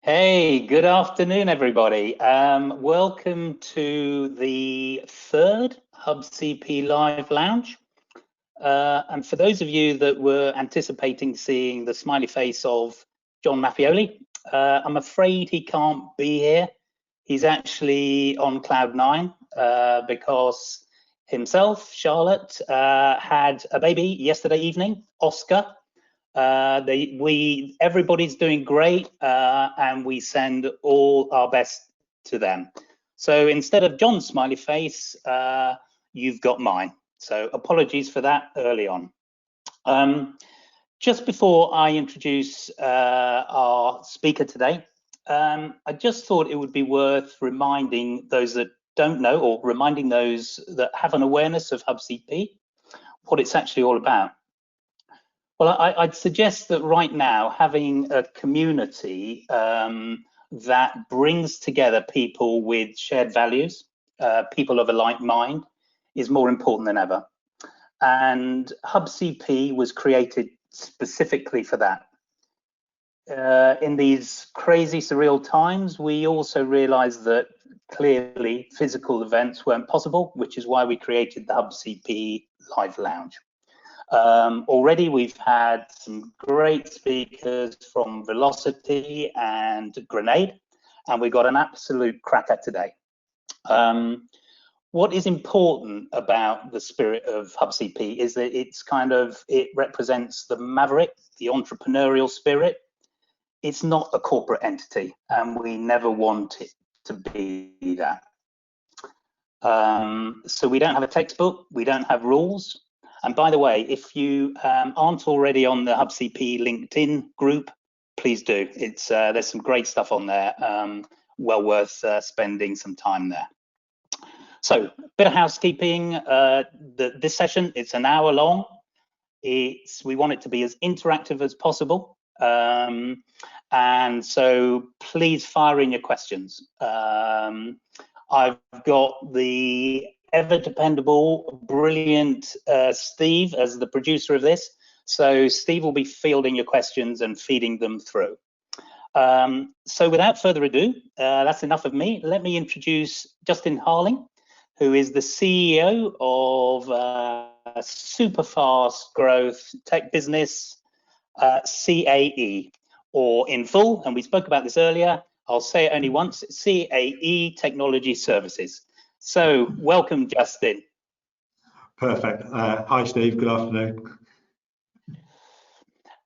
Hey, good afternoon, everybody. Welcome to the third Hubcp Live Lounge. And for those of you that were anticipating seeing the smiley face of John Maffioli, I'm afraid he can't be here. He's actually on cloud nine because himself, Charlotte, had a baby yesterday evening, Oscar. Everybody's doing great, and we send all our best to them. So instead of John's smiley face, you've got mine. So apologies for that early on. Just before I introduce our speaker today, I just thought it would be worth reminding those that don't know, or reminding those that have an awareness of Hubcp, what it's actually all about. Well, I'd suggest that right now, having a community that brings together people with shared values, people of a like mind, is more important than ever. And Hubcp was created specifically for that. In these crazy, surreal times, we also realized that clearly physical events weren't possible, which is why we created the Hubcp Live Lounge. Already we've had some great speakers from Velocity and Grenade, and we got an absolute cracker today. What is important about the spirit of Hubcp is that it represents the maverick, the entrepreneurial spirit. It's not a corporate entity, and we never want it to be that. So we don't have a textbook, we don't have rules. And by the way, if you aren't already on the Hubcp LinkedIn group, please do. There's some great stuff on there, well worth spending some time there. So, a bit of housekeeping. This session, it's an hour long. We want it to be as interactive as possible. And so please fire in your questions. I've got the ever dependable, brilliant Steve as the producer of this. So Steve will be fielding your questions and feeding them through. So without further ado, that's enough of me. Let me introduce Justin Harling, who is the CEO of super fast growth tech business, CAE, or in full, and we spoke about this earlier, I'll say it only once, CAE Technology Services. So welcome, Justin. Perfect. Hi, Steve. Good afternoon.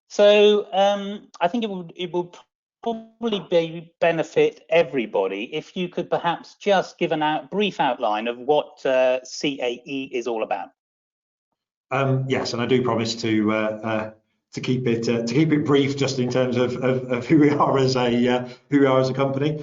So I think it would probably benefit everybody if you could perhaps just give a brief outline of what CAE is all about. Yes, and I do promise to keep it brief, just in terms of who we are as a company.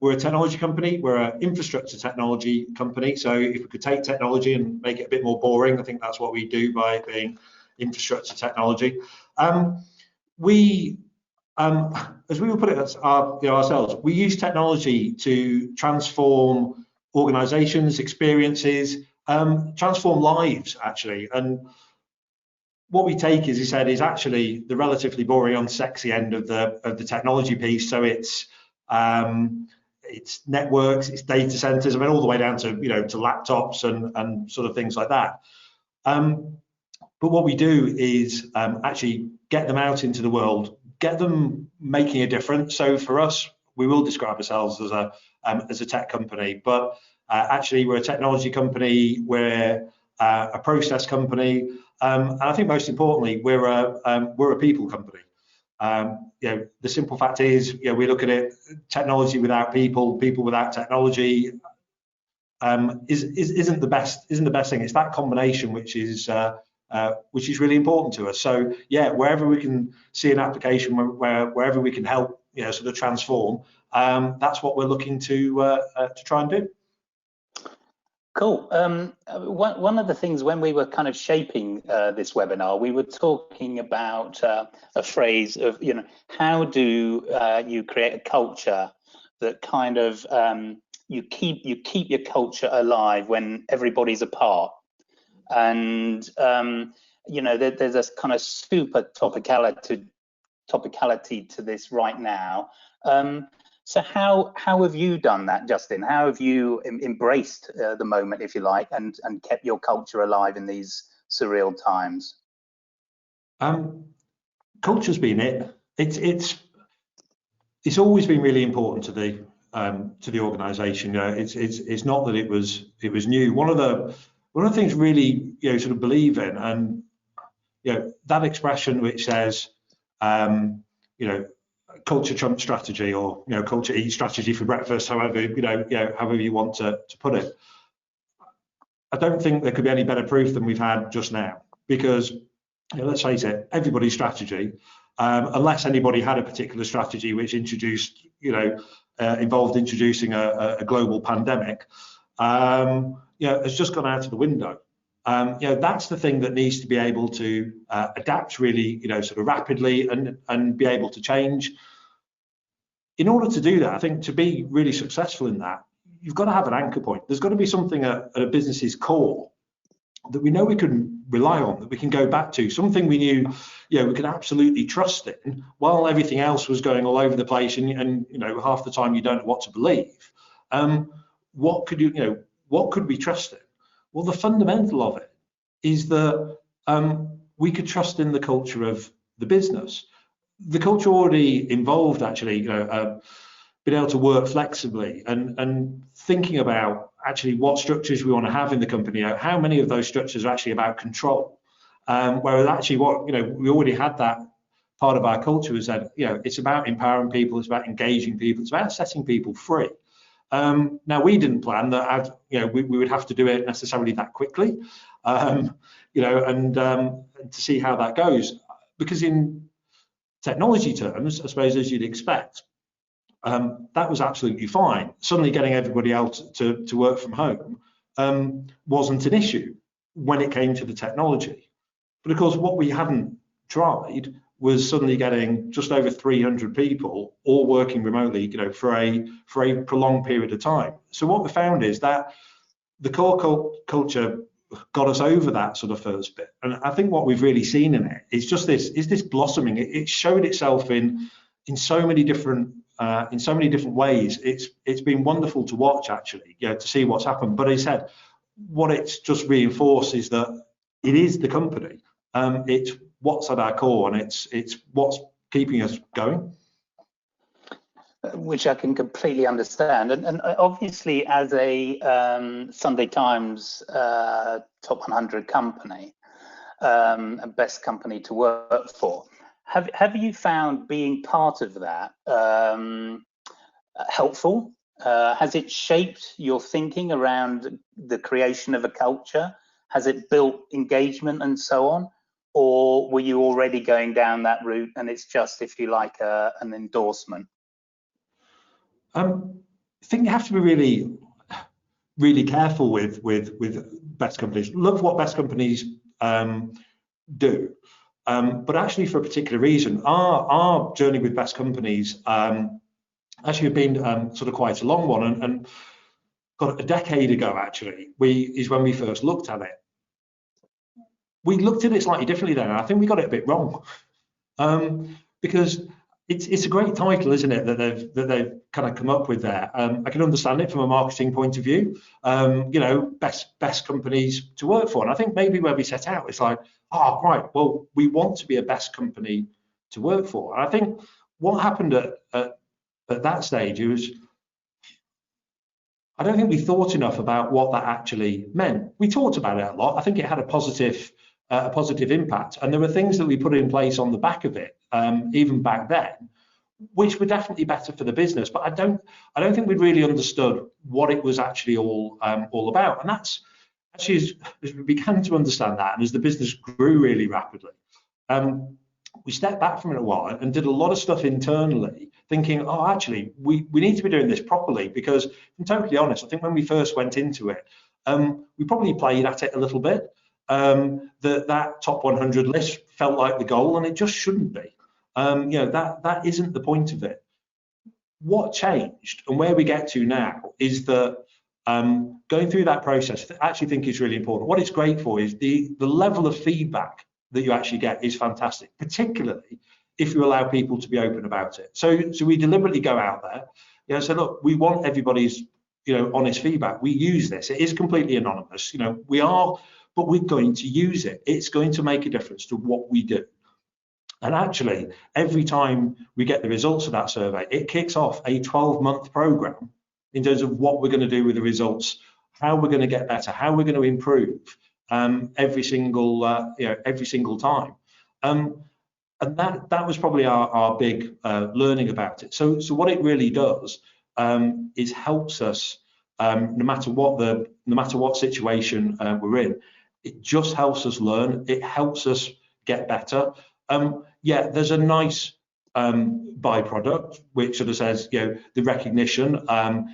We're a technology company. We're an infrastructure technology company. So if we could take technology and make it a bit more boring, I think that's what we do by being infrastructure technology. As we would put it ourselves, we use technology to transform organizations, experiences, transform lives, actually. And what we take, as you said, is actually the relatively boring, unsexy end of the technology piece. So it's networks, it's data centers, I mean, all the way down to to laptops and sort of things like that. But what we do is actually get them out into the world, get them making a difference. So for us, we will describe ourselves as a tech company, but actually we're a technology company, we're a process company, and I think most importantly, we're a people company. The simple fact is, we look at it: technology without people, people without technology, isn't the best thing. It's that combination which is really important to us. So yeah, wherever we can see an application, wherever we can help, sort of transform, that's what we're looking to try and do. Cool. One of the things when we were kind of shaping this webinar, we were talking about a phrase of, how do you create a culture that kind of you keep your culture alive when everybody's apart. And there's this kind of super topicality topicality to this right now. So how have you done that, Justin? How have you embraced the moment, if you like, and kept your culture alive in these surreal times? Culture's been it. It's always been really important to the organisation. You know, it's not that it was new. One of the things really, you know, sort of believe in, and you know, that expression which says, you know, culture trumps strategy, or you know, culture eats strategy for breakfast, however however you want to put it. I don't think there could be any better proof than we've had just now, because you know, let's face it, everybody's strategy, unless anybody had a particular strategy which introduced, you know, involved introducing a global pandemic, you know, has just gone out of the window. You know, that's the thing that needs to be able to adapt really, you know, sort of rapidly and be able to change. In order to do that, I think to be really successful in that, you've got to have an anchor point. There's got to be something at a business's core that we know we can rely on, that we can go back to, something we knew, you know, we could absolutely trust in, while everything else was going all over the place, and you know, half the time you don't know what to believe. What could we trust in? Well, the fundamental of it is that we could trust in the culture of the business. The culture already involved actually, you know, being able to work flexibly and thinking about actually what structures we want to have in the company. How many of those structures are actually about control? Whereas actually, what, you know, we already had that part of our culture was that, you know, it's about empowering people, it's about engaging people, it's about setting people free. Now, we didn't plan that, you know, we would have to do it necessarily that quickly, you know, and to see how that goes, because in technology terms, I suppose, as you'd expect, that was absolutely fine. Suddenly getting everybody else to work from home wasn't an issue when it came to the technology. But of course, what we hadn't tried was suddenly getting just over 300 people all working remotely, you know, for a prolonged period of time. So what we found is that the core culture got us over that sort of first bit, and I think what we've really seen in it is just this blossoming. It showed itself in so many different ways. It's been wonderful to watch, actually, you know, to see what's happened. But as I said, what it's just reinforced is that it is the company. It's what's at our core, and it's what's keeping us going. Which I can completely understand, and obviously, as a Sunday Times top 100 company, a best company to work for, have you found being part of that helpful? Has it shaped your thinking around the creation of a culture? Has it built engagement and so on? Or were you already going down that route and it's just, if you like, an endorsement? I think you have to be really, really careful with best companies. Love what best companies do, but actually for a particular reason. Our journey with best companies actually have been sort of quite a long one, and got a decade ago actually is when we first looked at it. We looked at it slightly differently then, and I think we got it a bit wrong, because it's a great title, isn't it, that they've kind of come up with there. I can understand it from a marketing point of view, you know, best companies to work for. And I think maybe where we set out, it's like, oh, right, well, we want to be a best company to work for. And I think what happened at that stage, it was, I don't think we thought enough about what that actually meant. We talked about it a lot. I think it had a positive impact, and there were things that we put in place on the back of it, even back then, which were definitely better for the business. But I don't think we'd really understood what it was actually all about. And that's actually, as we began to understand that, and as the business grew really rapidly, we stepped back from it a while and did a lot of stuff internally, thinking, oh, actually, we need to be doing this properly. Because, if I'm totally honest, I think when we first went into it, we probably played at it a little bit. That top 100 list felt like the goal, and it just shouldn't be. You know, that isn't the point of it. What changed, and where we get to now, is that going through that process, I actually think is really important. What it's great for is the level of feedback that you actually get is fantastic, particularly if you allow people to be open about it. So we deliberately go out there, you know, say, look, we want everybody's, you know, honest feedback. We use this. It is completely anonymous, you know, but we're going to use it. It's going to make a difference to what we do. And actually, every time we get the results of that survey, it kicks off a 12-month program in terms of what we're going to do with the results, how we're going to get better, how we're going to improve every single time. And that was probably our big learning about it. So what it really does is helps us, no matter what situation we're in. It just helps us learn. It helps us get better. Yeah, there's a nice byproduct which sort of says, you know, the recognition.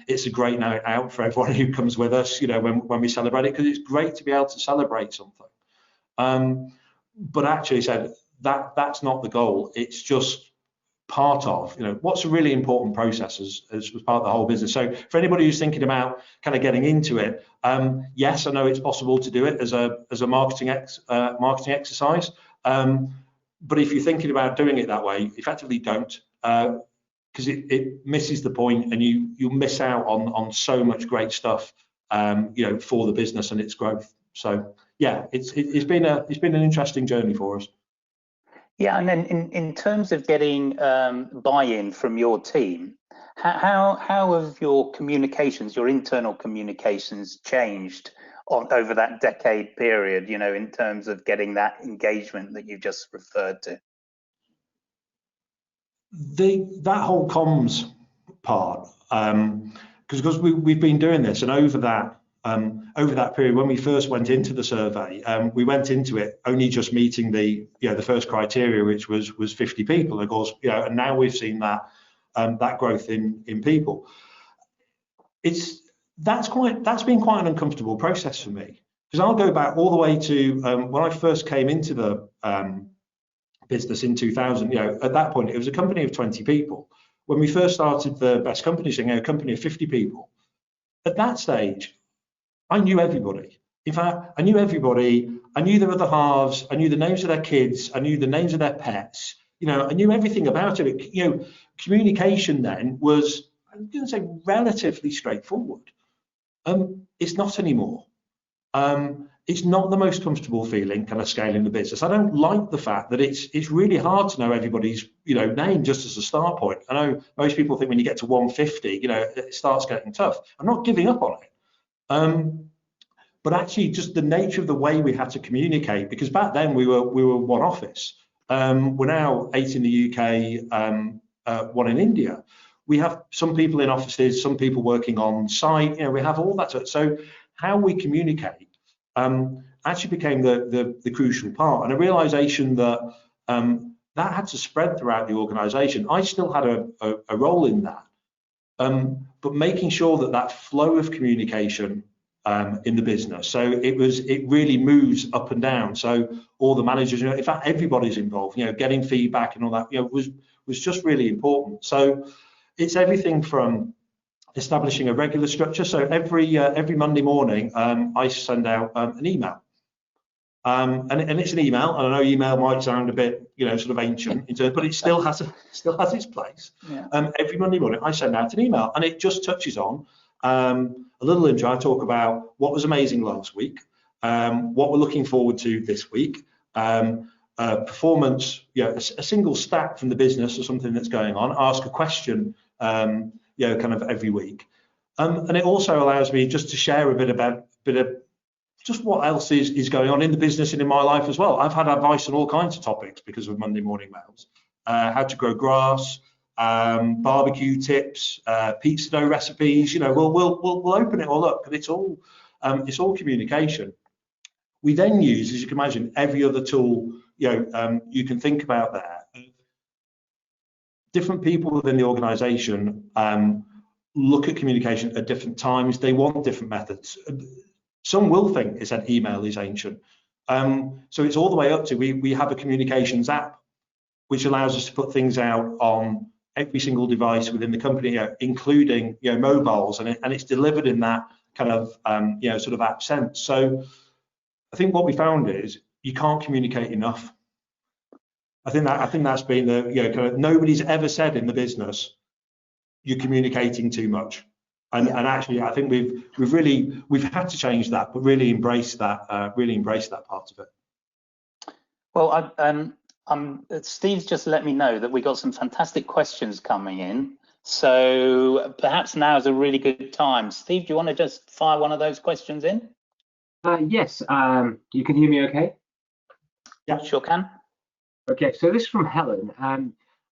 It's a great night out for everyone who comes with us, you know, when we celebrate it, because it's great to be able to celebrate something. But actually said that's not the goal. It's just part of, you know, what's a really important process as part of the whole business. So for anybody who's thinking about kind of getting into it, yes, I know it's possible to do it as a marketing exercise. But if you're thinking about doing it that way, effectively don't, because it misses the point, and you miss out on so much great stuff, you know, for the business and its growth. So yeah, it's been an interesting journey for us. Yeah, and then in terms of getting buy-in from your team, how have your communications, your internal communications, changed over that decade period, you know, in terms of getting that engagement that you just referred to? That whole comms part, because we've been doing this, and over that period, when we first went into the survey, we went into it only just meeting the first criteria, which was 50 people, of course, you know, and now we've seen that growth in people. That's been quite an uncomfortable process for me, because I'll go back all the way to when I first came into the business in 2000. You know, at that point it was a company of 20 people. When we first started the Best Companies thing, a company of 50 people. At that stage, I knew everybody. In fact, I knew everybody. I knew their other halves. I knew the names of their kids. I knew the names of their pets. You know, I knew everything about it. You know, communication then was, I'm going to say, relatively straightforward. It's not anymore. It's not the most comfortable feeling kind of scaling the business. I don't like the fact that it's really hard to know everybody's, you know, name just as a start point. I know most people think when you get to 150, you know, it starts getting tough. I'm not giving up on it. But actually just the nature of the way we had to communicate, because back then we were one office. We're now 8 in the UK, 1 in India. We have some people in offices, some people working on site, you know, we have all that. So how we communicate actually became the crucial part, and a realization that that had to spread throughout the organization. I still had a role in that, but making sure that flow of communication in the business, so it really moves up and down. So all the managers, you know, in fact everybody's involved, you know, getting feedback and all that, you know, was just really important. So it's everything from establishing a regular structure. So every Monday morning, I send out an email, and it's an email. And I know email might sound a bit, you know, sort of ancient, but it still has its place. Yeah. Every Monday morning, I send out an email, and it just touches on a little intro. I talk about what was amazing last week, what we're looking forward to this week, performance, you know, a single stat from the business or something that's going on. Ask a question. You know, kind of every week, and it also allows me just to share a bit of just what else is going on in the business and in my life as well. I've had advice on all kinds of topics because of Monday morning mails. How to grow grass, barbecue tips, pizza dough recipes. You know, we'll open it all up, and it's all communication. We then use, as you can imagine, every other tool, you know, you can think about there. Different people within the organization look at communication at different times. They want different methods. Some will think it's an email is ancient. So it's all the way up to we have a communications app, which allows us to put things out on every single device within the company, you know, including, you know, mobiles, and it's delivered in that kind of you know, sort of app sense. So I think what we found is you can't communicate enough. I think that's been the, kind of, nobody's ever said in the business you're communicating too much. And actually, I think we've had to change that, but really embrace that part of it. Well, Steve's just let me know that we got some fantastic questions coming in. So perhaps now is a really good time. Steve, do you want to just fire one of those questions in? Yes, you can hear me okay? Yeah, sure can. Okay, so this is from Helen.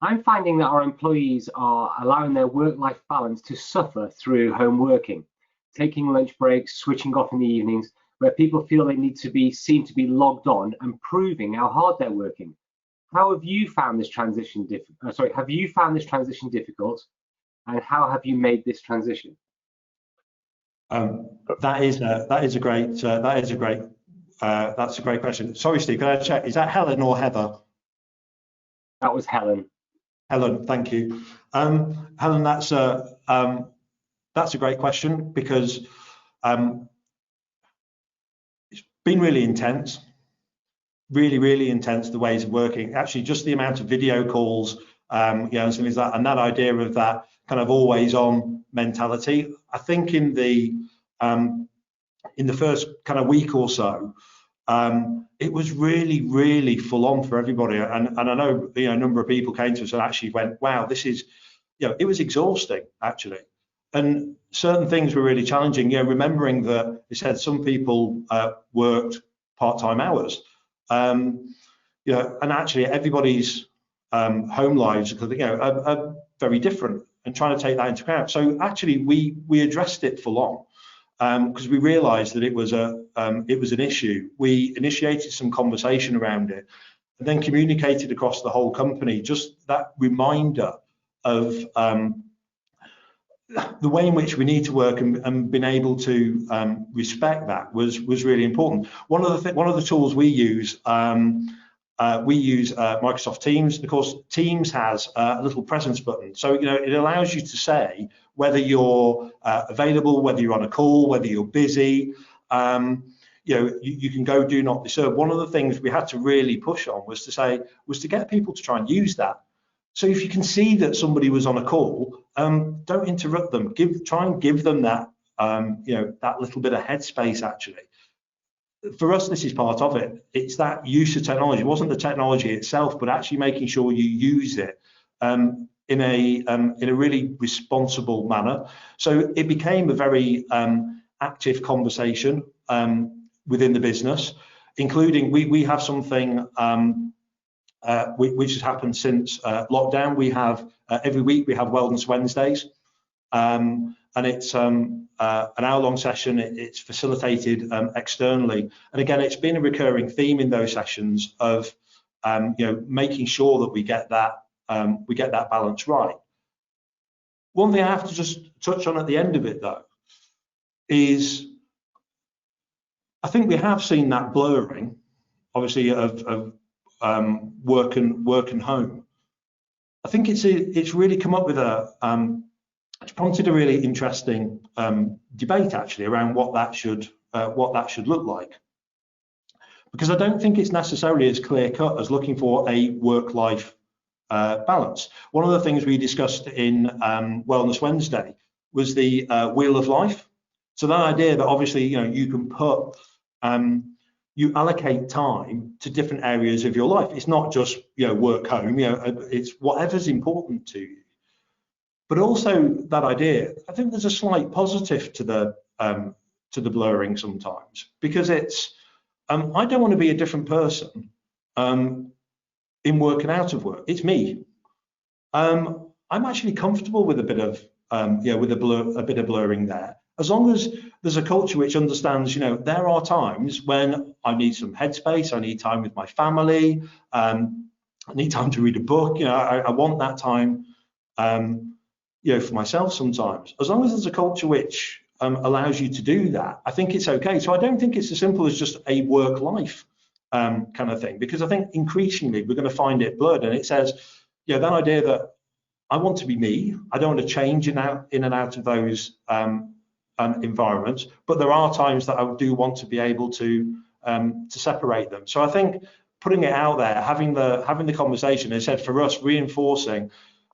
I'm finding that our employees are allowing their work-life balance to suffer through home working, taking lunch breaks, switching off in the evenings, where people feel they need to be seen to be logged on and proving how hard they're working. How have you found this transition difficult? Have you found this transition difficult, and how have you made this transition? That's a great question. Sorry, Steve, can I check? Is that Helen or Heather? That was Helen. Helen, thank you. Helen, that's a great question, because it's been really intense, really intense, the ways of working. Actually, just the amount of video calls, and things like that, and that idea of that kind of always on mentality. I think in the first kind of week or so, it was really full on for everybody, and I know a number of people came to us and actually went, wow, this is, it was exhausting actually, and certain things were really challenging. Remembering that they said some people worked part-time hours, and actually everybody's home lives are very different, and trying to take that into account. So actually we addressed it full on. Because we realised that it was an issue. We initiated some conversation around it, and then communicated across the whole company just that reminder of the way in which we need to work, and been able to respect that was really important. One of the tools we use. We use Microsoft Teams. Of course, Teams has a little presence button, so it allows you to say whether you're available, whether you're on a call, whether you're busy. You can go do not disturb. One of the things we had to really push on was to get people to try and use that. So if you can see that somebody was on a call, don't interrupt them. Try and give them that that little bit of headspace actually. For us, this is part of it. It's that use of technology. It wasn't the technology itself, but actually making sure you use it in a really responsible manner. So it became a very active conversation within the business, including we have something which has happened since lockdown. We have every week we have Wellness Wednesdays. And it's an hour-long session. It's facilitated externally, and again, it's been a recurring theme in those sessions of making sure that we get that balance right. One thing I have to just touch on at the end of it, though, is I think we have seen that blurring, obviously, of work and home. I think it's really come up with it's prompted a really interesting debate actually around what that should look like, because I don't think it's necessarily as clear cut as looking for a work-life balance. One of the things we discussed in Wellness Wednesday was the wheel of life. So that idea that obviously you can put you allocate time to different areas of your life. It's not just work home. It's whatever's important to you. But also that idea, I think there's a slight positive to the blurring sometimes, because it's I don't want to be a different person in work and out of work. It's me. I'm actually comfortable with a bit of a bit of blurring there, as long as there's a culture which understands there are times when I need some headspace, I need time with my family, I need time to read a book. I want that time. For myself sometimes, as long as there's a culture which allows you to do that, I think it's okay. So I don't think it's as simple as just a work-life kind of thing, because I think increasingly we're going to find it blurred, and it says, that idea that I want to be me, I don't want to change in and out of those environments, but there are times that I do want to be able to separate them. So I think putting it out there, having the conversation. As I said, for us, reinforcing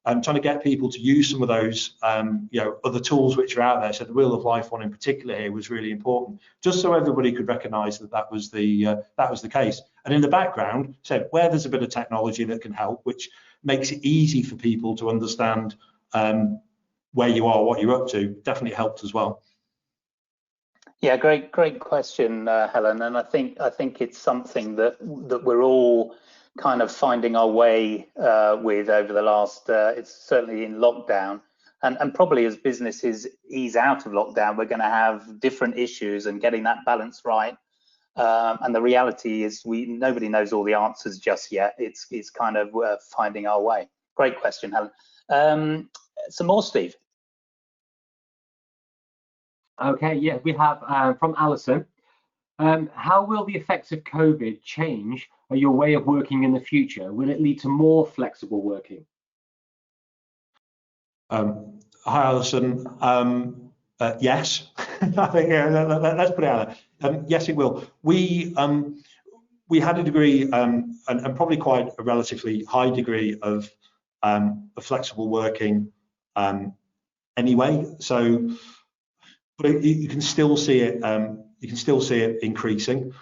and trying to get people to use some of those other tools which are out there. So the Wheel of Life one in particular here was really important, just so everybody could recognise that was the case. And in the background, so where there's a bit of technology that can help, which makes it easy for people to understand where you are, what you're up to, definitely helped as well. Yeah, great question, Helen. And I think it's something that we're all kind of finding our way with over the last. It's certainly in lockdown, and probably as businesses ease out of lockdown, we're going to have different issues and getting that balance right. And the reality is, nobody knows all the answers just yet. It's kind of finding our way. Great question, Helen. Some more, Steve. Okay, yeah, we have from Alison. How will the effects of COVID change your way of working in the future? Will it lead to more flexible working? Hi, Alison. Yes, I think let's put it out there. Yes, it will. We had a degree and probably quite a relatively high degree of flexible working anyway. So, but you can still see it. You can still see it increasing.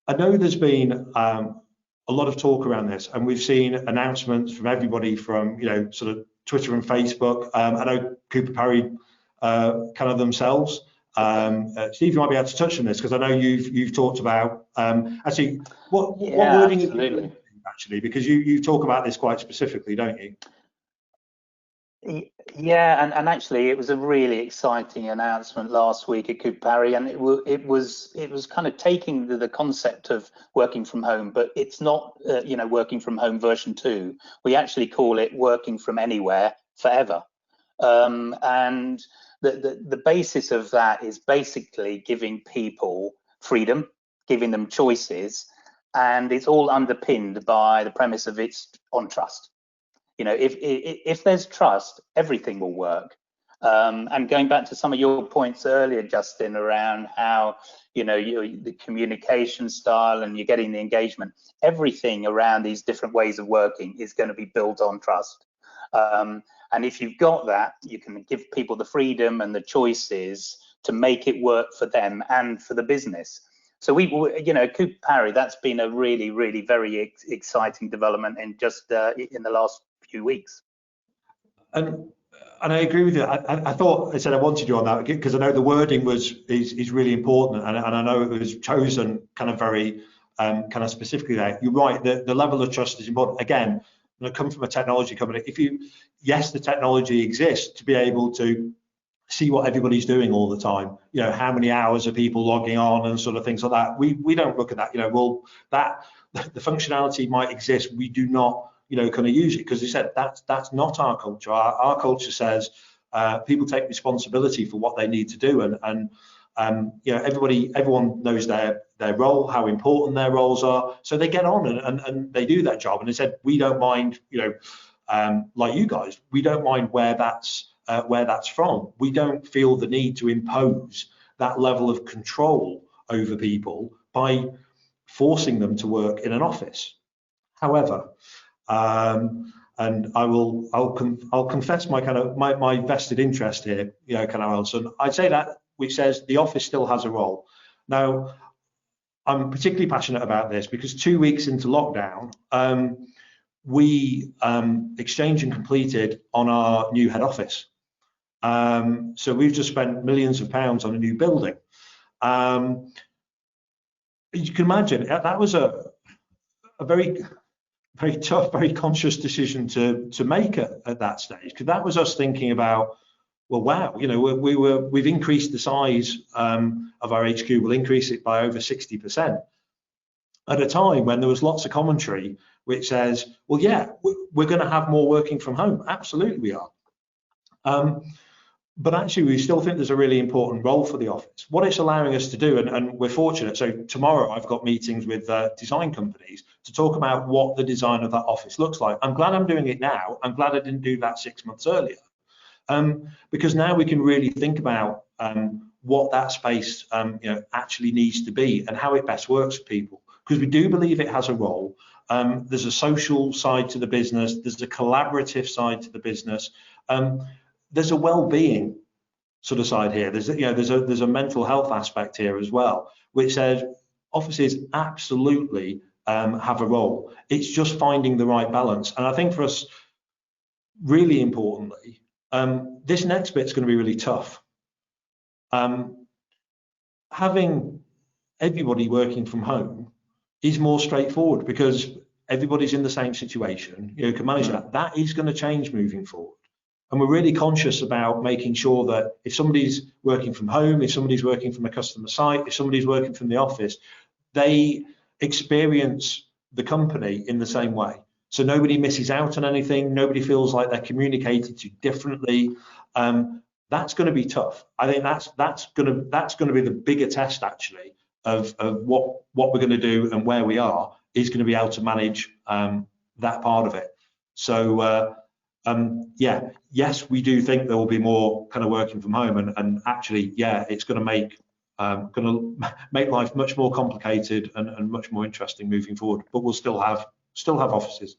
I know there's been a lot of talk around this, and we've seen announcements from everybody from sort of Twitter and Facebook. I know Cooper Parry kind of themselves. Steve, you might be able to touch on this because I know you've talked about actually what wording absolutely. Actually, because you talk about this quite specifically, don't you? Yeah, and actually, it was a really exciting announcement last week at Cooper Parry, and it was kind of taking the concept of working from home, but it's not working from home version 2. We actually call it working from anywhere forever, and the basis of that is basically giving people freedom, giving them choices, and it's all underpinned by the premise of it's on trust. If there's trust, everything will work. And going back to some of your points earlier, Justin, around how the communication style and you're getting the engagement, everything around these different ways of working is going to be built on trust. And if you've got that, you can give people the freedom and the choices to make it work for them and for the business. So Cooper Parry, that's been a really, really very exciting development in just in the last few weeks. And I agree with you. I thought I wanted you on that because I know the wording is really important, and I know it was chosen kind of very kind of specifically there. You're right. The level of trust is important. Again, when I come from a technology company, yes, the technology exists to be able to see what everybody's doing all the time. How many hours are people logging on and sort of things like that. We don't look at that. The functionality might exist. We do not kind of use it because they said that's not our culture. Our culture says people take responsibility for what they need to do, and everyone knows their role, how important their roles are, so they get on and they do that job. And they said we don't mind, like you guys, we don't mind where that's from. We don't feel the need to impose that level of control over people by forcing them to work in an office. However, and I'll confess my vested interest here, kind of, Alison. I'd say that which says the office still has a role. Now, I'm particularly passionate about this because 2 weeks into lockdown, we exchanged and completed on our new head office. So we've just spent millions of pounds on a new building. You can imagine that was a very tough, very conscious decision to make at that stage, because that was us thinking about, well, wow, we've increased the size of our HQ. We'll increase it by over 60% at a time when there was lots of commentary which says, well, yeah, we're going to have more working from home. Absolutely, we are. But actually, we still think there's a really important role for the office. What it's allowing us to do, and we're fortunate. So tomorrow, I've got meetings with design companies to talk about what the design of that office looks like. I'm glad I'm doing it now. I'm glad I didn't do that 6 months earlier, because now we can really think about what that space actually needs to be and how it best works for people. because we do believe it has a role. There's a social side to the business. There's a collaborative side to the business. There's a well-being sort of side here. There's a mental health aspect here as well, which says offices absolutely have a role. It's just finding the right balance. And I think for us, really importantly, this next bit's going to be really tough. Having everybody working from home is more straightforward because everybody's in the same situation, can manage that. That is going to change moving forward. And we're really conscious about making sure that if somebody's working from home, if somebody's working from a customer site, if somebody's working from the office, they experience the company in the same way. So nobody misses out on anything, nobody feels like they're communicated to differently. That's going to be tough. I think that's going to be the bigger test actually of what we're going to do and where we are is going to be able to manage that part of it. So yeah, yes, we do think there will be more kind of working from home, and actually, yeah, it's going to make life much more complicated and much more interesting moving forward. But we'll still have offices.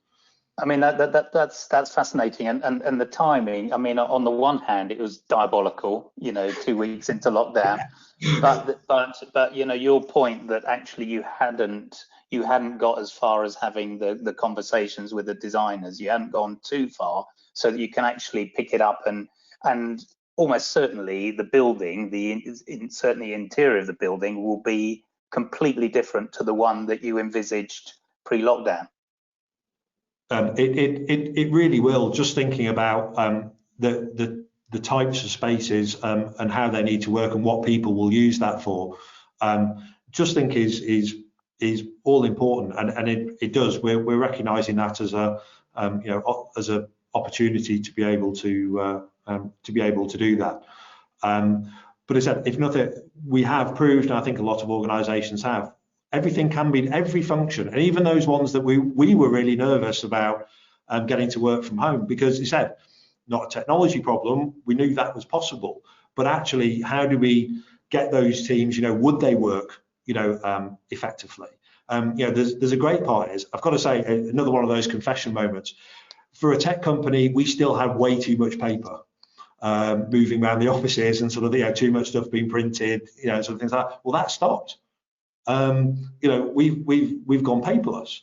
I mean, that's fascinating, and the timing. I mean, on the one hand, it was diabolical, 2 weeks into lockdown, but your point that actually you hadn't got as far as having the conversations with the designers. You hadn't gone too far, so that you can actually pick it up and almost certainly the building, certainly interior of the building will be completely different to the one that you envisaged pre-lockdown. It really will. Just thinking about the types of spaces and how they need to work and what people will use that for, just think is all important, and it does. We're recognising that as as a opportunity to be able to do that. But as I said, if nothing, we have proved, and I think a lot of organisations have. Everything can be, every function, and even those ones that we were really nervous about getting to work from home, because you said, not a technology problem, we knew that was possible, but actually, how do we get those teams, would they work, effectively? There's a great part is, I've got to say, another one of those confession moments. For a tech company, we still have way too much paper moving around the offices and sort of, too much stuff being printed, sort of things like that. Well, that stopped. We've gone paperless.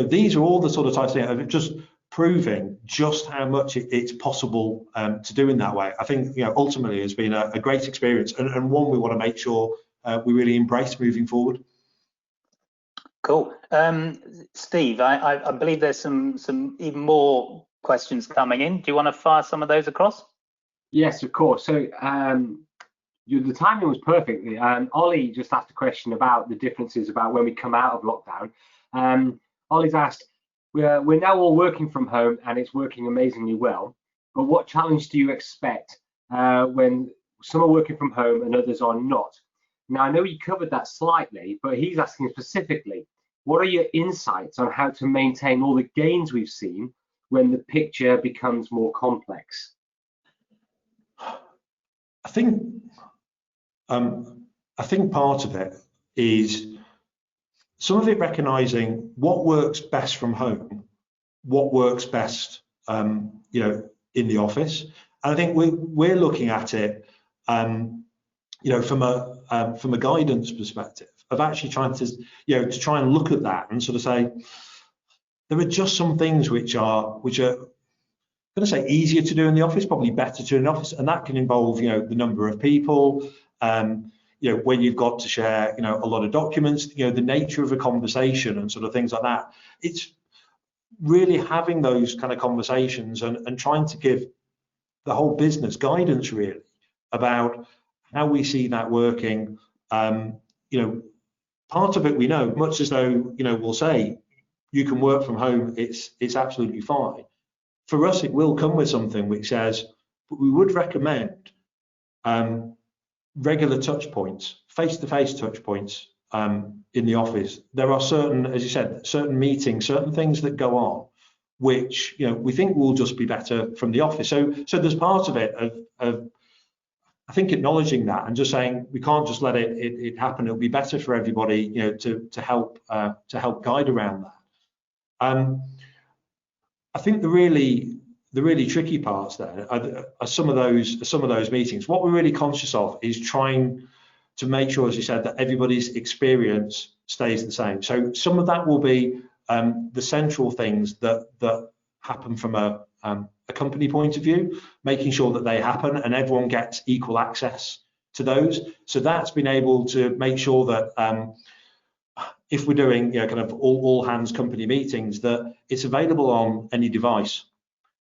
These are all the sort of types of things of just proving just how much it's possible to do in that way. I think ultimately it's been a great experience and one we want to make sure we really embrace moving forward. Cool. Steve, I believe there's some even more questions coming in. Do you want to fire some of those across? Yes, of course. So the timing was perfect. Ollie just asked a question about the differences about when we come out of lockdown. Ollie's asked, we're now all working from home and it's working amazingly well, but what challenge do you expect when some are working from home and others are not? Now, I know you covered that slightly, but he's asking specifically, what are your insights on how to maintain all the gains we've seen when the picture becomes more complex? I think part of it is some of it recognizing what works best from home, what works best, in the office. And I think we're looking at it, from a guidance perspective of actually trying to, to try and look at that and sort of say, there are just some things which are I'm going to say easier to do in the office, probably better to do in the office, and that can involve, the number of people, when you've got to share, a lot of documents, the nature of a conversation and sort of things like that. It's really having those kind of conversations and trying to give the whole business guidance really about how we see that working. Part of it we know, much as though, we'll say you can work from home, it's absolutely fine. For us, it will come with something which says, but we would recommend regular touch points, face-to-face touch points in the office. There are certain, as you said, certain meetings, certain things that go on, which we think will just be better from the office. So there's part of it of I think acknowledging that and just saying we can't just let it happen. It'll be better for everybody, you know, to help guide around that. I think the really tricky parts there are some of those meetings. What we're really conscious of is trying to make sure, as you said, that everybody's experience stays the same. So some of that will be the central things that happen from a company point of view, making sure that they happen and everyone gets equal access to those. So that's been able to make sure that if we're doing, you know, kind of all hands company meetings, that it's available on any device.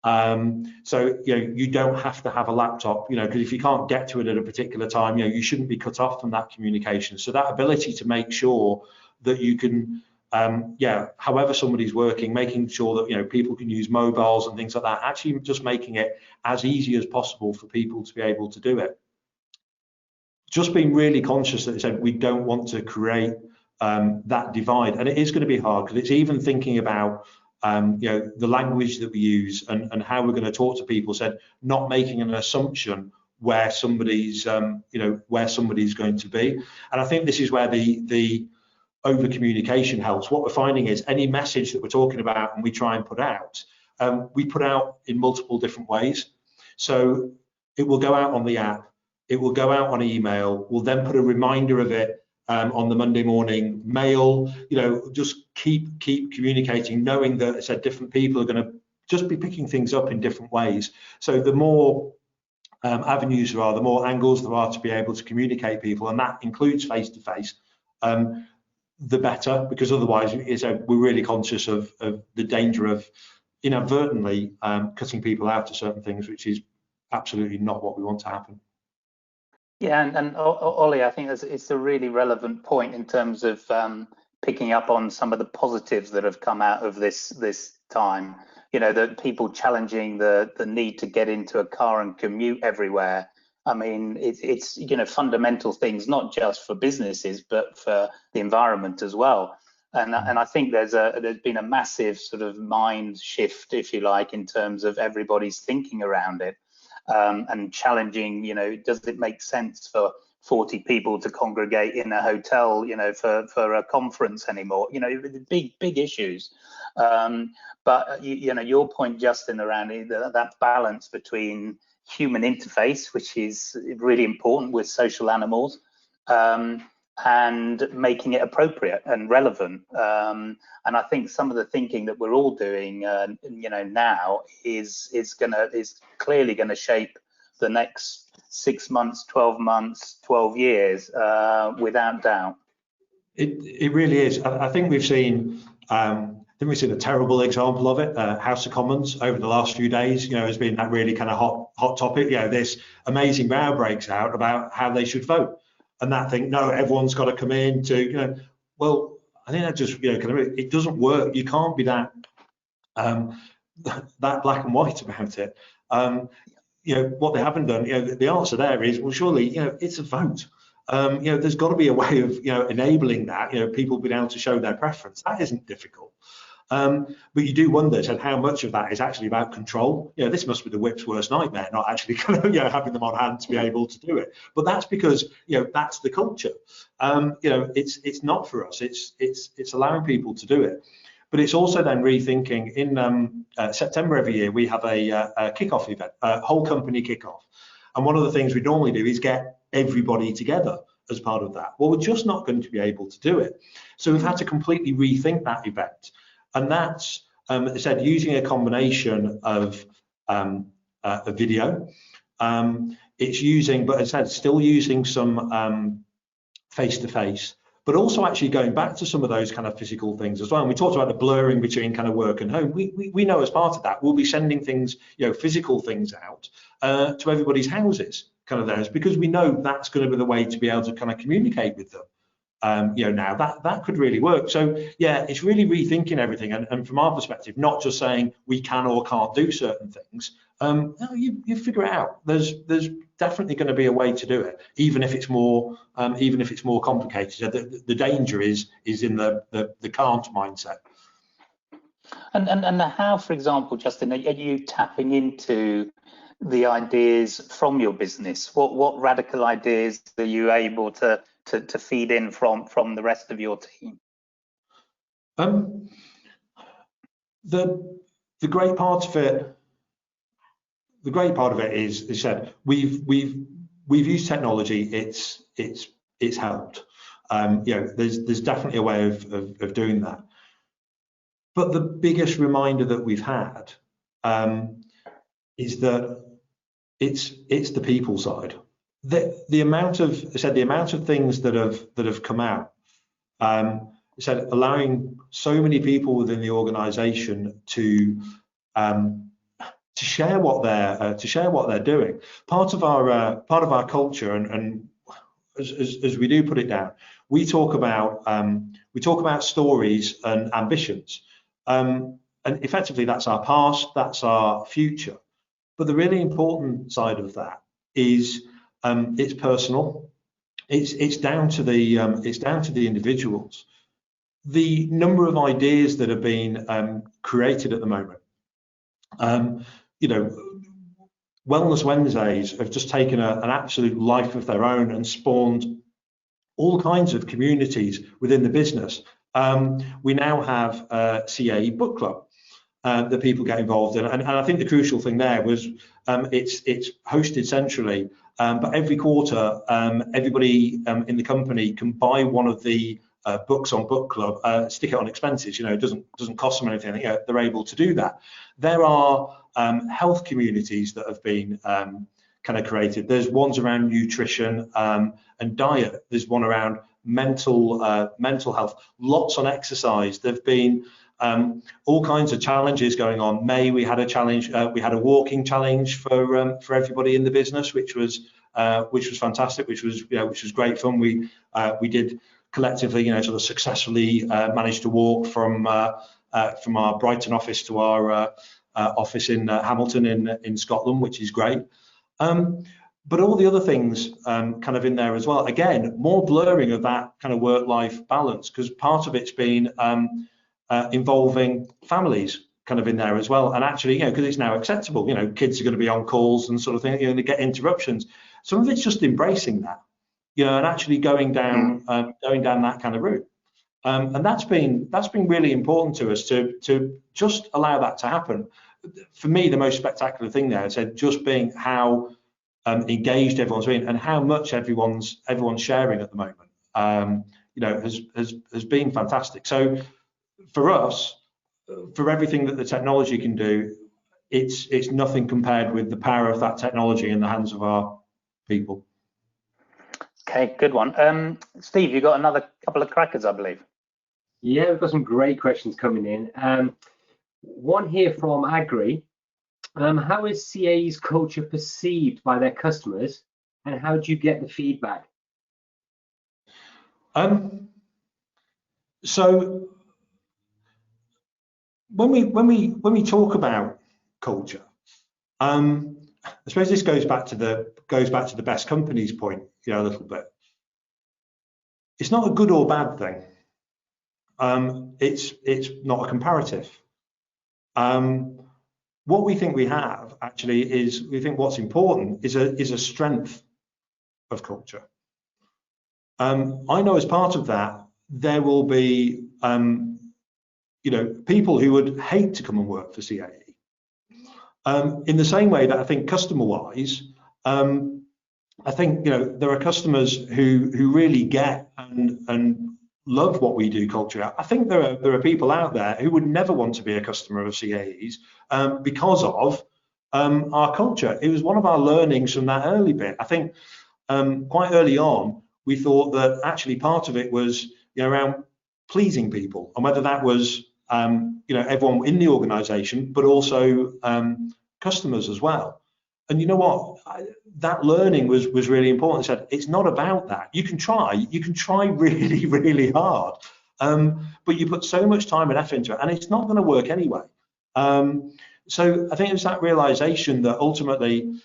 So, you know, you don't have to have a laptop, you know, because if you can't get to it at a particular time, you know, you shouldn't be cut off from that communication. So that ability to make sure that you can, however somebody's working, making sure that, you know, people can use mobiles and things like that, actually just making it as easy as possible for people to be able to do it. Just being really conscious that they said we don't want to create that divide, and it is going to be hard because it's even thinking about you know, the language that we use and how we're going to talk to people. Said not making an assumption where somebody's you know, where somebody's going to be, and I think this is where the over communication helps. What we're finding is any message that we're talking about and we try and put out, we put out in multiple different ways. So it will go out on the app, it will go out on email, we'll then put a reminder of it on the Monday morning mail. You know, just keep communicating, knowing that, as I said, different people are going to just be picking things up in different ways. So the more avenues there are, the more angles there are to be able to communicate people, and that includes face-to-face, the better, because otherwise we're really conscious of the danger of inadvertently cutting people out to certain things, which is absolutely not what we want to happen. Yeah, and Ollie, I think it's a really relevant point in terms of picking up on some of the positives that have come out of this time. You know, the people challenging the need to get into a car and commute everywhere. I mean, it's you know, fundamental things, not just for businesses, but for the environment as well. And I think there's been a massive sort of mind shift, if you like, in terms of everybody's thinking around it. And challenging, you know, does it make sense for 40 people to congregate in a hotel, you know, for a conference anymore? You know, big issues. But you know, your point, Justin, around that balance between human interface, which is really important with social animals, and making it appropriate and relevant. And I think some of the thinking that we're all doing, you know, now is clearly going to shape the next 6 months, 12 months, 12 years, without doubt. It really is. I think we've seen. I think we've seen a terrible example of it. House of Commons over the last few days, you know, has been that really kind of hot topic. You know, this amazing row breaks out about how they should vote, and that thing, no, everyone's got to come in to, you know, well, I think that just, you know, kind of, it doesn't work. You can't be that that black and white about it. You know, what they haven't done, you know, the answer there is, well, surely, you know, it's a vote. You know, there's got to be a way of, you know, enabling that, you know, people being able to show their preference. That isn't difficult. But you do wonder how much of that is actually about control. You know, this must be the whip's worst nightmare, not actually kind of, you know, having them on hand to be able to do it. But that's because, you know, that's the culture. You know, it's not for us. It's allowing people to do it. But it's also then rethinking. In September every year, we have a kickoff event, a whole company kickoff. And one of the things we normally do is get everybody together as part of that. Well, we're just not going to be able to do it. So we've had to completely rethink that event. And that's, as I said, using a combination of a video. It's using, but as I said, still using some face-to-face, but also actually going back to some of those kind of physical things as well. And we talked about the blurring between kind of work and home. We know as part of that, we'll be sending things, you know, physical things out to everybody's houses, kind of those, because we know that's going to be the way to be able to kind of communicate with them. You know, now that could really work. So yeah, it's really rethinking everything, and from our perspective, not just saying we can or can't do certain things. You figure it out. There's definitely going to be a way to do it, even if it's more complicated. The danger is in the can't mindset. And how, for example, Justin, are you tapping into the ideas from your business? What radical ideas are you able to feed in from the rest of your team? The great part of it, is said we've used technology. It's helped. There's definitely a way of doing that. But the biggest reminder that we've had is that it's the people side. The amount of things that have come out. Allowing so many people within the organisation to share what they're doing. Part of our culture, and as we do put it down, we talk about stories and ambitions, and effectively that's our past, that's our future. But the really important side of that is it's personal. It's down to the individuals. The number of ideas that have been created at the moment, Wellness Wednesdays have just taken an absolute life of their own and spawned all kinds of communities within the business. We now have a CAE book club that people get involved in, and I think the crucial thing there was it's hosted centrally, but every quarter everybody in the company can buy one of the books on book club, stick it on expenses. It doesn't cost them anything. They're able to do that. There are health communities that have been kind of created. There's ones around nutrition and diet. There's one around mental health. Lots on exercise. There've been all kinds of challenges going on. May we had a challenge. We had a walking challenge for everybody in the business, which was fantastic. Which was great fun. We did collectively, sort of successfully managed to walk from our Brighton office to our office in Hamilton in Scotland, which is great. But all the other things kind of in there as well. Again, more blurring of that kind of work-life balance, because part of it's been involving families kind of in there as well. And actually, because it's now acceptable, kids are going to be on calls and sort of thing, they get interruptions. Some of it's just embracing that, and actually going down that kind of route. And that's been really important to us to just allow that to happen. For me, the most spectacular thing there is just being how engaged everyone's been and how much everyone's sharing at the moment. Has been fantastic. So for us, for everything that the technology can do, it's nothing compared with the power of that technology in the hands of our people. Okay, good one. Steve, you got another couple of crackers, I believe. Yeah, we've got some great questions coming in. One here from Agri. How is CAE's culture perceived by their customers, and how do you get the feedback? So when we talk about culture, I suppose this goes back to the best companies point, a little bit. It's not a good or bad thing. It's not a comparative. What we think we have actually is we think what's important is a strength of culture. I know as part of that there will be people who would hate to come and work for CAE. In the same way that I think customer-wise, I think there are customers who really get and love what we do culture. I think there are people out there who would never want to be a customer of CAEs because of our culture. It was one of our learnings from that early bit. I think quite early on we thought that actually part of it was around pleasing people, and whether that was everyone in the organisation, but also customers as well. And you know what? That learning was really important. I said it's not about that. You can try really, really hard, but you put so much time and effort into it, and it's not going to work anyway. So I think it's that realization that ultimately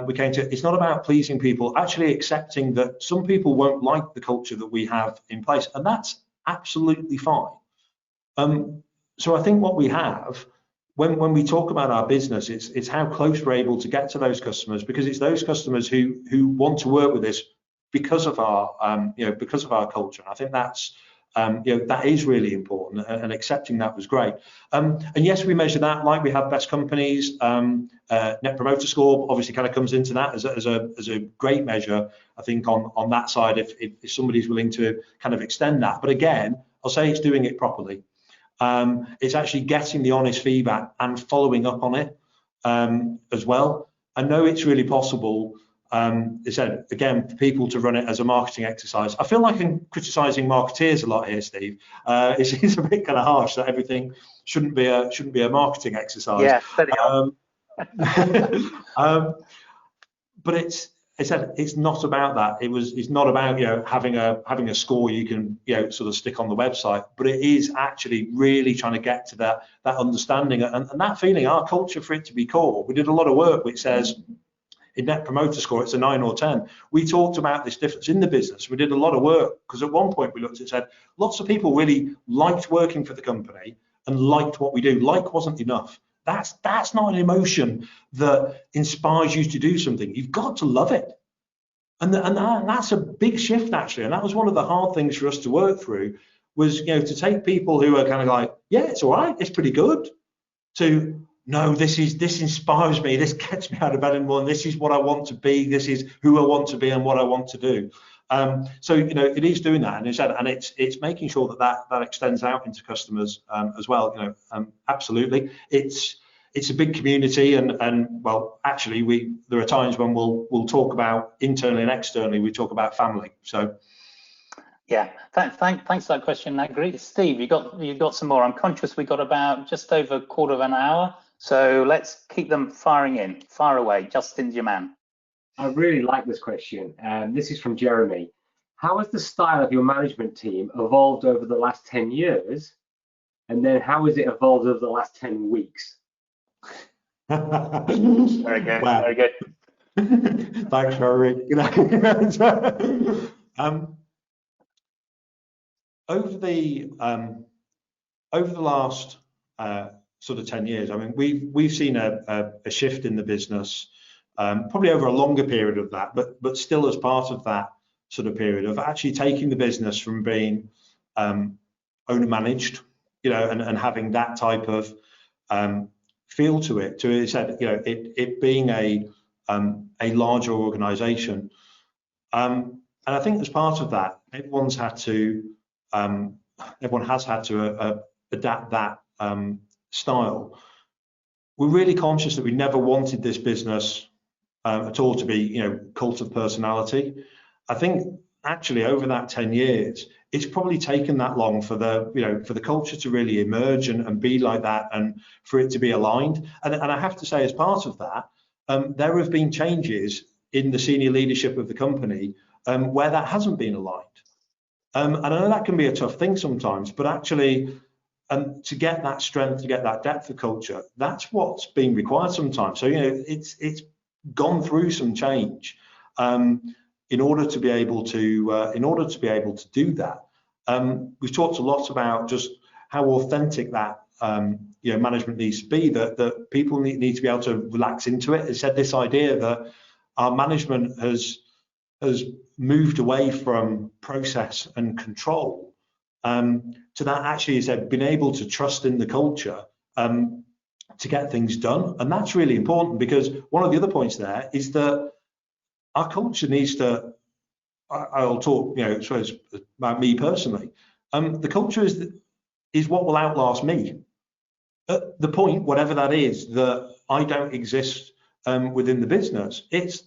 we came to. It's not about pleasing people. Actually accepting that some people won't like the culture that we have in place, and that's absolutely fine. So I think what we have when we talk about our business, it's how close we're able to get to those customers, because it's those customers who want to work with us because of our because of our culture. And I think that's that is really important, and accepting that was great. And yes, we measure that like we have best companies. Net Promoter Score obviously kind of comes into that as a great measure, I think, on that side, if somebody's willing to kind of extend that. But again, I'll say it's doing it properly. It's actually getting the honest feedback and following up on it as well. I know it's really possible, as I said, again, for people to run it as a marketing exercise. I feel like I'm criticising marketeers a lot here, Steve. It's a bit kind of harsh that everything shouldn't be a marketing exercise. Yeah, but it's not about that. It's not about having a score you can sort of stick on the website, but it is actually really trying to get to that understanding and that feeling. Our culture, for it to be core, we did a lot of work which says in Net Promoter Score it's a 9 or 10. We talked about this difference in the business. We did a lot of work because at one point we looked and said lots of people really liked working for the company and liked what we do. Like wasn't enough. That's not an emotion that inspires you to do something. You've got to love it. And that's a big shift, actually. And that was one of the hard things for us to work through, was to take people who are kind of like, yeah, it's all right, it's pretty good, to no, this inspires me, this gets me out of bed in the morning, this is what I want to be, this is who I want to be and what I want to do. So it is doing that, and it's making sure that extends out into customers as well. Absolutely, it's a big community, and well, actually, there are times when we'll talk about internally and externally. We talk about family. So, yeah, thanks for that question. That great, Steve. You got some more. I'm conscious we got about just over a quarter of an hour, so let's keep them firing in. Fire away, Justin's your man. I really like this question. This is from Jeremy. How has the style of your management team evolved over the last 10 years? And then how has it evolved over the last 10 weeks? Very good, wow. Very good. Thanks, Harling. Over the last sort of 10 years, I mean, we've seen a shift in the business. Probably over a longer period of that, but still as part of that sort of period of actually taking the business from being owner managed, and having that type of feel to it, to it being a larger organisation. And I think as part of that, everyone has had to adapt that style. We're really conscious that we never wanted this business at all to be, cult of personality. I think actually over that 10 years, it's probably taken that long for the culture to really emerge and be like that, and for it to be aligned. And I have to say, as part of that, there have been changes in the senior leadership of the company where that hasn't been aligned. And I know that can be a tough thing sometimes, but actually, to get that strength, to get that depth of culture, that's what's been required sometimes. So it's gone through some change in order to be able to do that. We've talked a lot about just how authentic that management needs to be. That people need to be able to relax into it. It said this idea that our management has moved away from process and control to that actually is been able to trust in the culture to get things done. And that's really important, because one of the other points there is that our culture needs to, I'll talk, about me personally. The culture is what will outlast me. At the point, whatever that is, that I don't exist within the business, it's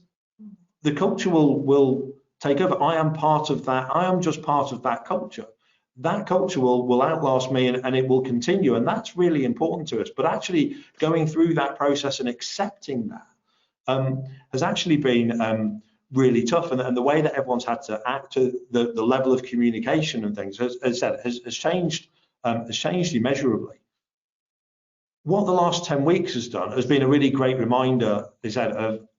the culture will take over. I am part of that. I am just part of that culture. That culture will outlast me, and it will continue, and that's really important to us. But actually going through that process and accepting that has actually been really tough, and the way that everyone's had to act, to the level of communication and things, has changed immeasurably. What the last 10 weeks has done has been a really great reminder,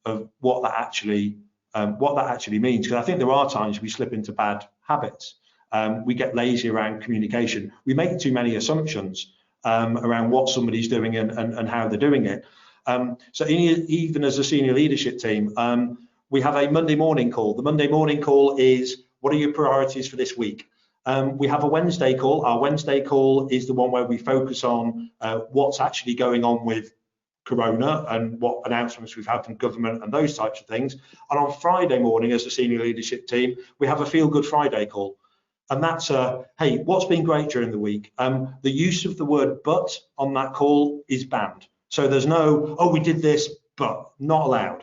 of what that actually means. Because I think there are times we slip into bad habits. We get lazy around communication. We make too many assumptions, around what somebody's doing and how they're doing it. So even as a senior leadership team, we have a Monday morning call. The Monday morning call is, what are your priorities for this week? We have a Wednesday call. Our Wednesday call is the one where we focus on what's actually going on with Corona and what announcements we've had from government and those types of things. And on Friday morning, as a senior leadership team, we have a Feel Good Friday call. And that's hey, what's been great during the week? The use of the word but on that call is banned. So there's no, oh, we did this, but not allowed.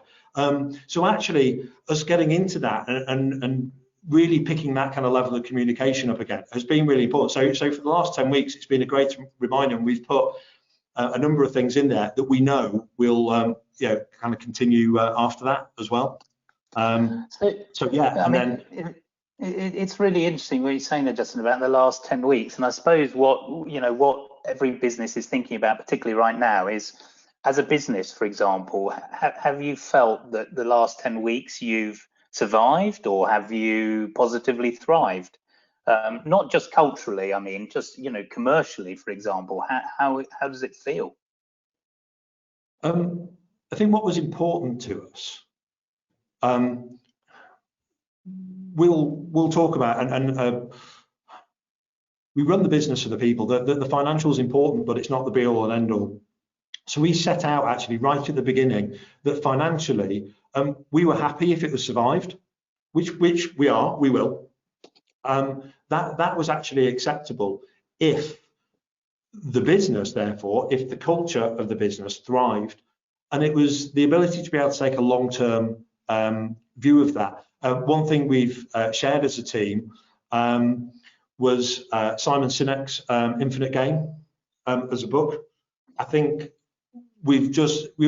So actually, us getting into that and really picking that kind of level of communication up again has been really important. So for the last 10 weeks, it's been a great reminder, and we've put a number of things in there that we know will kind of continue after that as well. So yeah, and then it's really interesting what you're saying there, Justin, about the last 10 weeks. And I suppose what every business is thinking about, particularly right now, is as a business, for example, have you felt that the last 10 weeks you've survived, or have you positively thrived? Not just culturally, I mean, just commercially, for example. How does it feel? I think what was important to us, we'll talk about, and we run the business for the people. The financial is important, but it's not the be all and end all. So we set out actually right at the beginning that financially, we were happy if it was survived, which we will. That was actually acceptable if the business, therefore, if the culture of the business thrived, and it was the ability to be able to take a long-term view of that. One thing we've shared as a team was Simon Sinek's Infinite Game as a book. I think we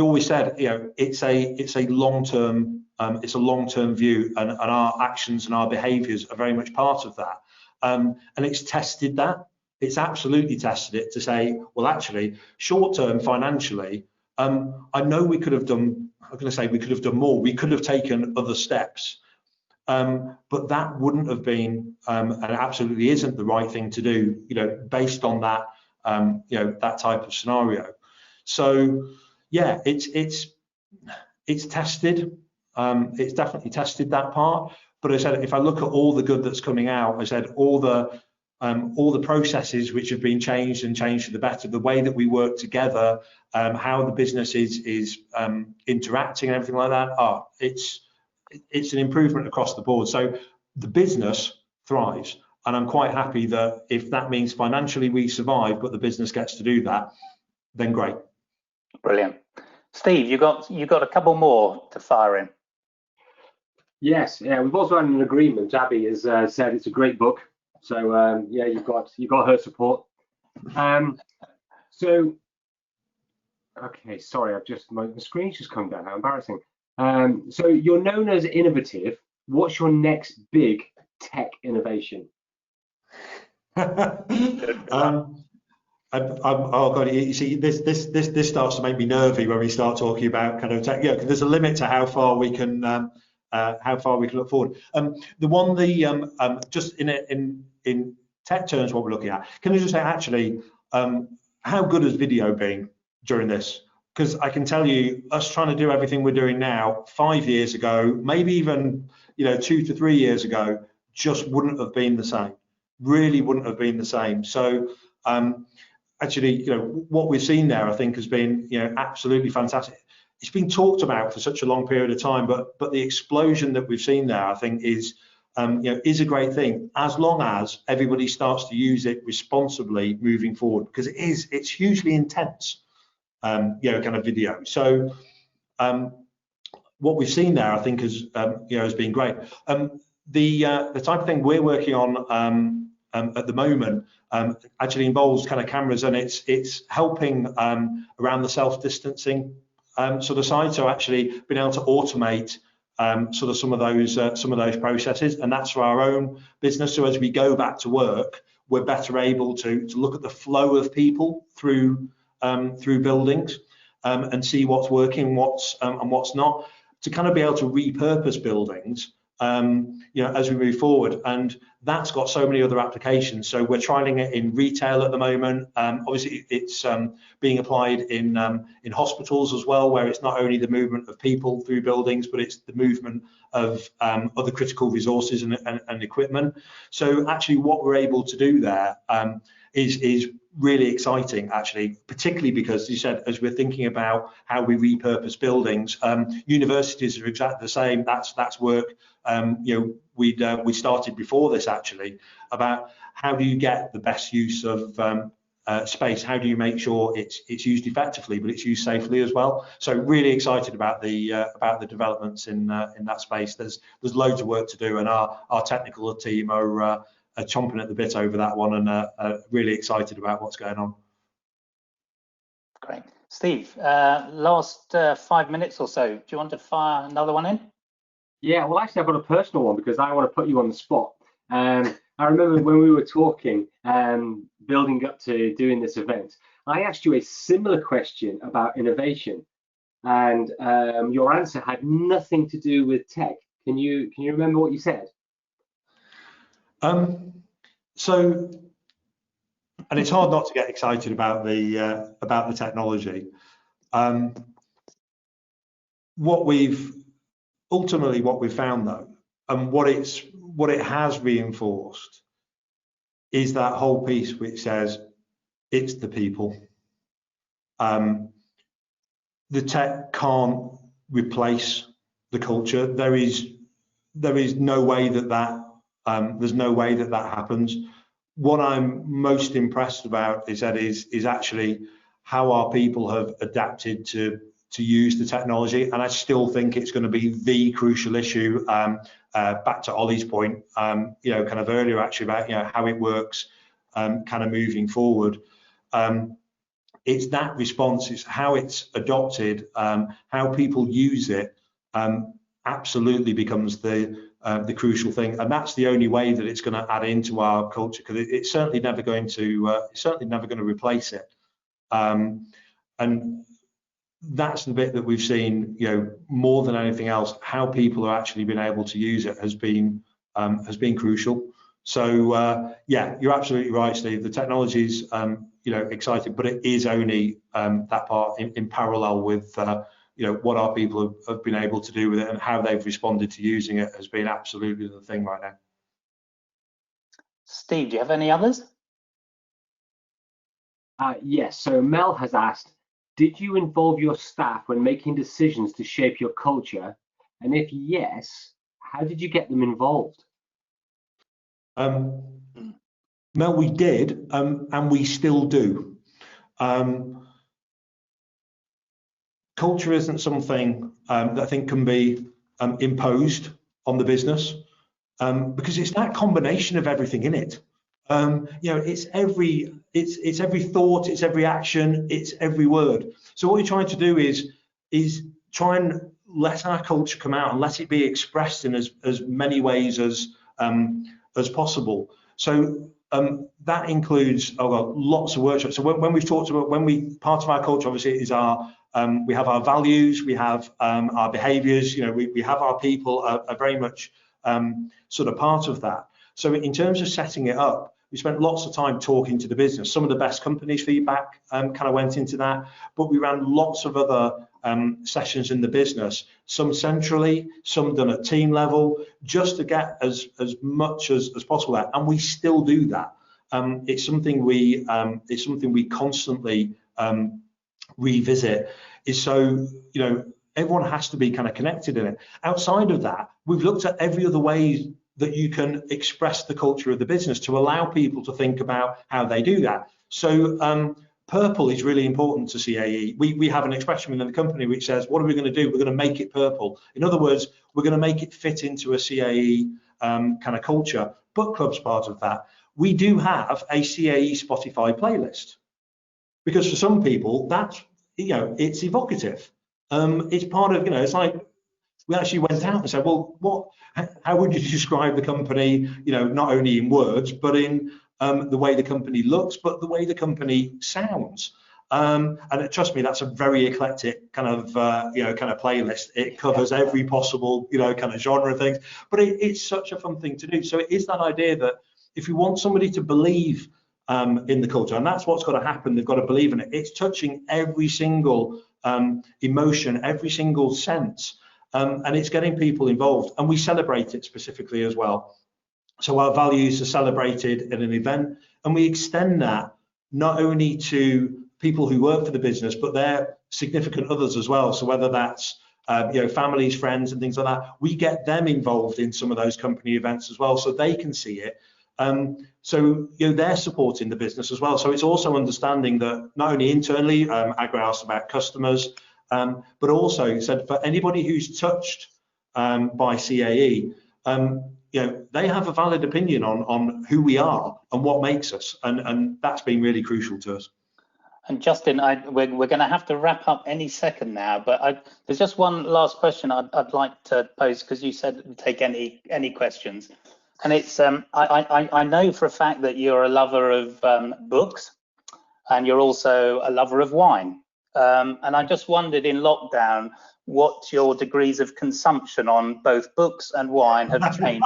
always said, it's a long-term view, and our actions and our behaviours are very much part of that. And it's tested that. It's absolutely tested it to say, well, actually, short-term financially, I know we could have done. I'm going to say we could have done more. We could have taken other steps, but that wouldn't have been, and absolutely isn't the right thing to do. Based on that, that type of scenario. So yeah, it's tested. It's definitely tested that part. But I said, if I look at all the good that's coming out, I said all the processes which have been changed for the better, the way that we work together, how the business is interacting and everything like that, it's an improvement across the board. So the business thrives, and I'm quite happy that if that means financially we survive, but the business gets to do that, then great. Brilliant. Steve, you got a couple more to fire in. Yes, yeah, we've also had an agreement. Abby has said it's a great book, so yeah, you've got her support. So, okay, sorry, my screen's just come down. How embarrassing. So you're known as innovative. What's your next big tech innovation? Oh God, you see, this starts to make me nervy when we start talking about kind of tech. Yeah, because there's a limit to how far we can look forward. Just in tech terms, what we're looking at. Can I just say, actually, how good has video been during this? Because I can tell you, us trying to do everything we're doing now, 5 years ago, maybe even 2 to 3 years ago, just wouldn't have been the same. Really wouldn't have been the same. So actually, what we've seen there, I think, has been absolutely fantastic. It's been talked about for such a long period of time, but the explosion that we've seen there, I think, is a great thing, as long as everybody starts to use it responsibly moving forward, because it's hugely intense, kind of video. So what we've seen there, I think, has been great. The type of thing we're working on at the moment actually involves kind of cameras, and it's helping around the self-distancing sort of side. So actually being able to automate sort of some of those processes, and that's for our own business. So as we go back to work, we're better able to look at the flow of people through buildings and see what's working, and what's not, to kind of be able to repurpose buildings as we move forward, and that's got so many other applications. So we're trialing it in retail at the moment. Obviously, it's being applied in hospitals as well, where it's not only the movement of people through buildings, but it's the movement of other critical resources and equipment. So actually, what we're able to do there is really exciting, actually, particularly because, as you said, as we're thinking about how we repurpose buildings, universities are exactly the same. That's work we started before this, actually, about how do you get the best use of space? How do you make sure it's used effectively, but it's used safely as well? So really excited about the developments in that space. There's loads of work to do, and our technical team are chomping at the bit over that one, and really excited about what's going on. Great. Steve, last 5 minutes or so, do you want to fire another one in? Yeah, well, actually, I've got a personal one because I want to put you on the spot. I remember when we were talking, building up to doing this event, I asked you a similar question about innovation, and your answer had nothing to do with tech. Can you remember what you said? So, and it's hard not to get excited about the technology. What we've found, though, and what it has reinforced, is that whole piece which says it's the people. The tech can't replace the culture. There is no way that there's no way that happens. What I'm most impressed about is actually how our people have adapted to use the technology, and I still think it's going to be the crucial issue. Back to Ollie's point, kind of earlier, actually, about how it works, kind of moving forward. It's that response, it's how it's adopted, how people use it, absolutely becomes the crucial thing, and that's the only way that it's going to add into our culture, because it's certainly never going to replace it. And that's the bit that we've seen, more than anything else, how people are actually been able to use it has been crucial. So yeah, you're absolutely right, Steve. The technology's exciting, but it is only that part in parallel with what our people have been able to do with it, and how they've responded to using it has been absolutely the thing right now. Steve, do you have any others? Yes, so Mel has asked, did you involve your staff when making decisions to shape your culture? And if yes, how did you get them involved? Mel, we did, and we still do. Culture isn't something that I think can be imposed on the business, because it's that combination of everything in it. It's every thought, it's every action, it's every word. So what we're trying to do is try and let our culture come out and let it be expressed in as many ways as possible. So that includes lots of workshops. So when we've talked about, part of our culture obviously is we have our values, we have our behaviours. We have our people are very much sort of part of that. So in terms of setting it up, we spent lots of time talking to the business. Some of the best companies' feedback kind of went into that, but we ran lots of other sessions in the business, some centrally, some done at team level, just to get as much as possible out. And we still do that. It's something we constantly revisit. Is so everyone has to be kind of connected in it. Outside of that, we've looked at every other way that you can express the culture of the business to allow people to think about how they do that. So purple is really important to CAE. We have an expression within the company which says, what are we going to do? We're going to make it purple. In other words, we're going to make it fit into a CAE kind of culture. Book club's part of that. We do have a CAE Spotify playlist, because for some people that's it's evocative. It's part of it's like we actually went out and said, well, how would you describe the company, not only in words, but in the way the company looks, but the way the company sounds. And trust me, that's a very eclectic kind of playlist. It covers every possible kind of genre of things, but it's such a fun thing to do. So it is that idea that if you want somebody to believe in the culture, and that's what's got to happen, they've got to believe in it. It's touching every single emotion, every single sense, and it's getting people involved, and we celebrate it specifically as well. So our values are celebrated at an event, and we extend that not only to people who work for the business, but their significant others as well. So whether that's families, friends, and things like that, we get them involved in some of those company events as well, so they can see it. So they're supporting the business as well. So it's also understanding that not only internally, Agra asked about customers, but also said for anybody who's touched by CAE, they have a valid opinion on who we are and what makes us, and that's been really crucial to us. And Justin, we're going to have to wrap up any second now, but there's just one last question I'd like to pose, because you said take any questions, and it's I know for a fact that you're a lover of books, and you're also a lover of wine, and I just wondered in lockdown what your degrees of consumption on both books and wine have changed.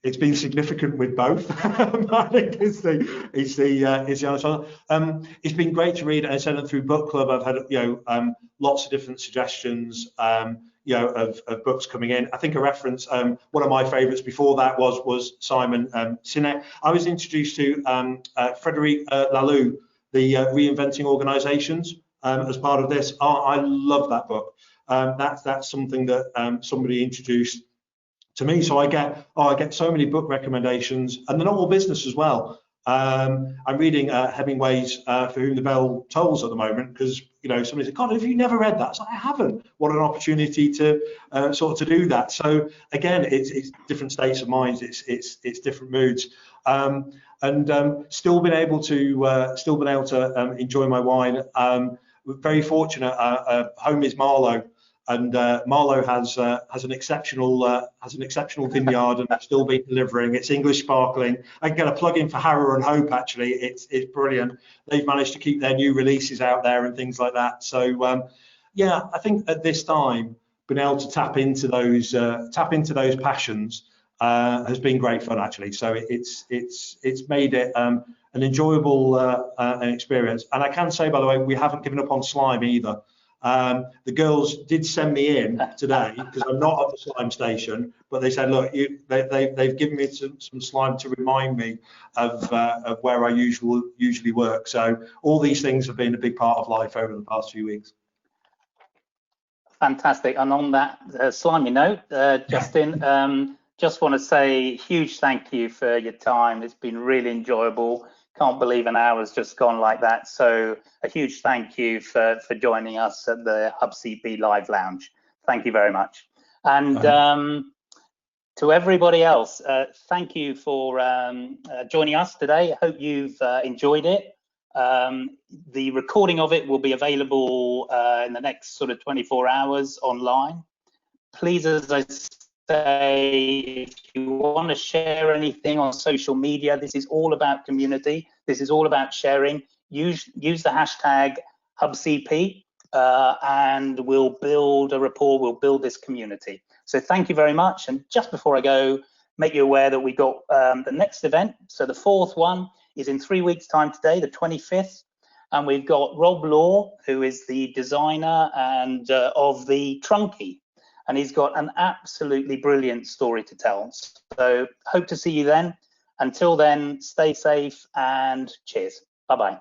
It's been significant with both. I think is the answer. It's been great to read, and I said that through book club I've had lots of different suggestions of books coming in. I think a reference, one of my favourites before that was Simon Sinek. I was introduced to Frédéric Laloux, the Reinventing Organisations, as part of this. I love that book. That's something that somebody introduced to me. So I get so many book recommendations, and they're not all business as well. I'm reading Hemingway's For Whom the Bell Tolls at the moment, because somebody said, God, have you never read that? It's like, I haven't. What an opportunity to to do that. So again, it's different states of mind, it's different moods, and still been able to enjoy my wine. We're very fortunate. Home is Marlow, and Marlow has an exceptional vineyard, and it's still been delivering. It's English sparkling. I can get a plug in for Harrow and Hope. Actually, it's brilliant. They've managed to keep their new releases out there and things like that. So yeah, I think at this time, being able to tap into those passions has been great fun, actually. So it's made it an enjoyable experience. And I can say, by the way, we haven't given up on slime either. The girls did send me in today, because I'm not at the slime station, but they said, look, they've given me some slime to remind me of where I usually work. So all these things have been a big part of life over the past few weeks. Fantastic. And on that slimy note, Justin, just want to say huge thank you for your time. It's been really enjoyable. Can't believe an hour's just gone like that. So a huge thank you for joining us at the Hubcp Live Lounge. Thank you very much. And to everybody else, thank you for joining us today. I hope you've enjoyed it. The recording of it will be available in the next sort of 24 hours online. Please, as I say, if you want to share anything on social media, this is all about community. This is all about sharing. Use the hashtag Hubcp, and we'll build a rapport. We'll build this community. So thank you very much. And just before I go, make you aware that we got the next event. So the fourth one is in 3 weeks' time today, the 25th. And we've got Rob Law, who is the designer and of the Trunky. And he's got an absolutely brilliant story to tell. So hope to see you then. Until then, stay safe and cheers. Bye-bye.